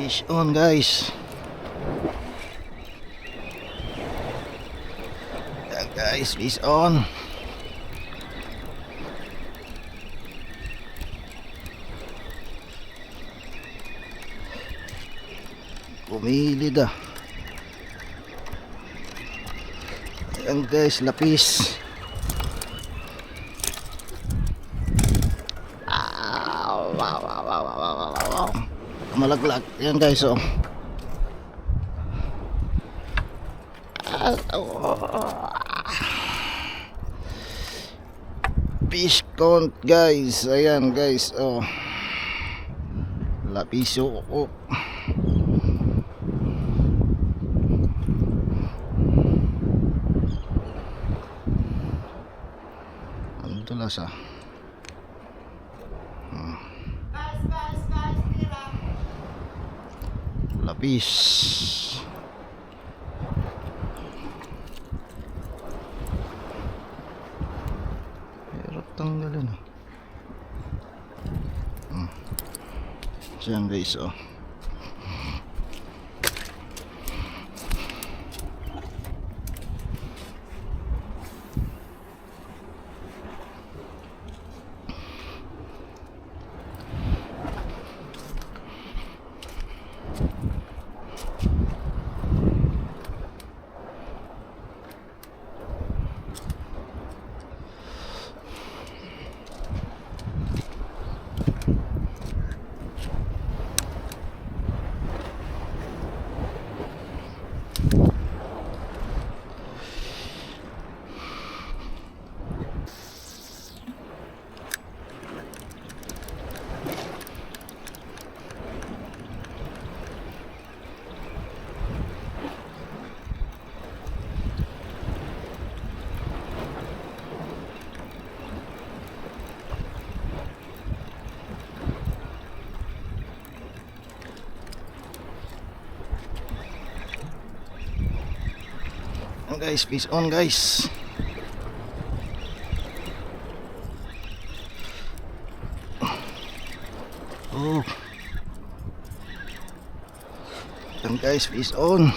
Fish on guys. Yan guys, fish on. Pumilid ah. Yan guys, lapis. Wow. Malaglag. Yan guys, oh. Fish count guys. Ayan guys, oh. Lapiso, oh. Ang tulas ah. Lapis. Hirap tanggalin ah. Siyan guys, oh. Guys, fish on guys. Oh. Yan guys, fish on.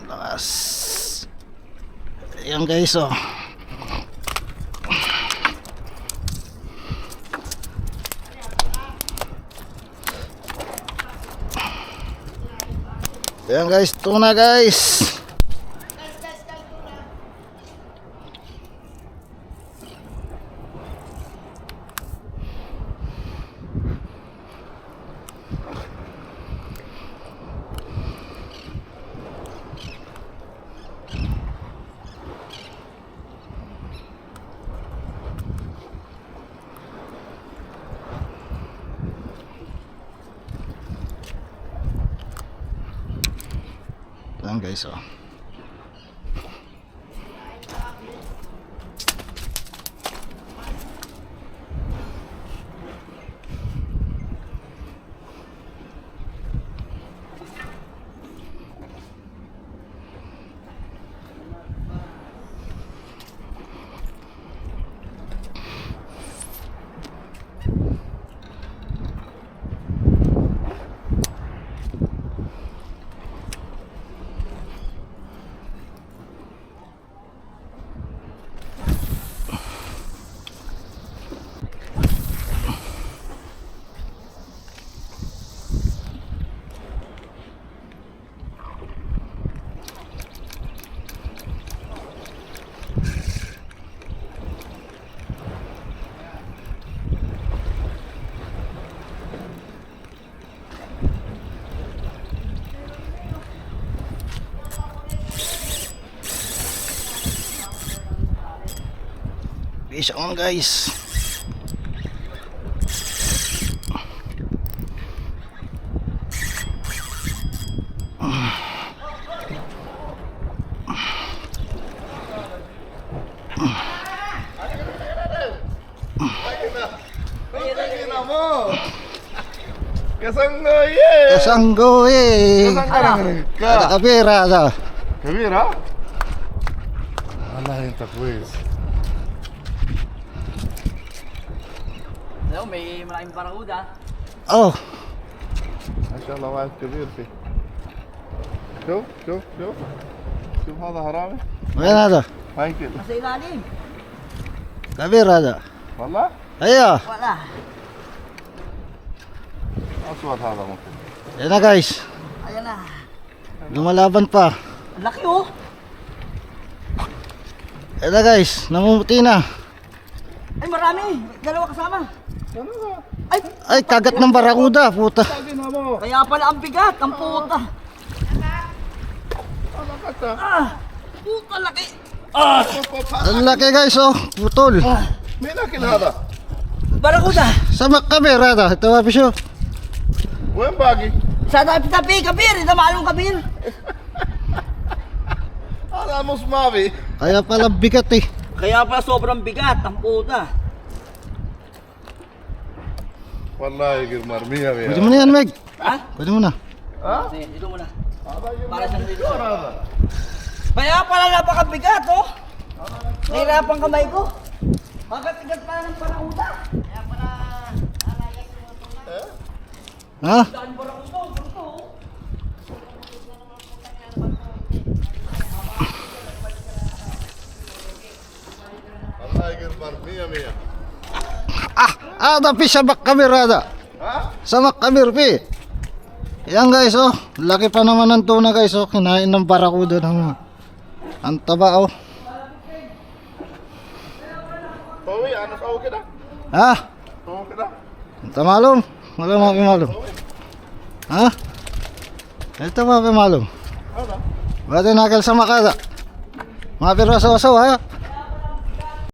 Lakas. Yan guys, oh. Ayan guys, tuna guys. Ayan guys, oh. Fish on guys. Kasanggoy. Kasanggoy. Kasanggoy. Ada kapira sa. كبير ها؟ والله انت كويس. Hello, may malaking barakuda. Oh, ما شاء الله واحد كبير فيه. شوف شوف شوف شوف هذا هرامي. وين هذا؟ هاي كده. Nasa ilalim. كبير هذا. والله ايوه Wala. اسود هذا ممكن. yan na guys, Ayan na. lumalaban pa. Ang laki oh. Yan na guys, namumuti na. Ay, marami. Dalawa kasama. Ano ba? Ay, Ay, kagat ng barakuda, puta. Sabi na mo. kaya pala ang bigat. Ang puta. Ano ka ta? Puta, laki. Ang laki guys, oh, putol. مين اكل هذا؟ Barakuda. Samak kabir hada, ito wapisyo. وين باقي؟ Sa tabi, kabir. Ito malong kabir. هذا نص مافي. Kaya pala bigat eh. Kaya pala sobrang bigat. Ang puta. والله قمر 100 Pwede mo na yan, Meg. Ha? Pwede mo na. ها؟ Sige, dito muna. هذا Para sa dito. هذا. Kaya pala napakabigat oh. Nahirapan kamay ko. Magat-igat pala ng barakuda. Kaya pala Ha? daan barakuda. Bruto oh. والله قمر 100 Tapi samak kabir hada. ها؟ Samak kabir, pi. Yan guys, oh. Laki pa naman ng tuna guys, oh. Kinain ng barakuda naman. Ang taba, oh. طوي انا اسوي كده. Ha? اسوي كده. Ito malum. Wala mga malum. Ha? Ito mga malum. هذا. Bakit nakal sa makada? Mga pero sa ha?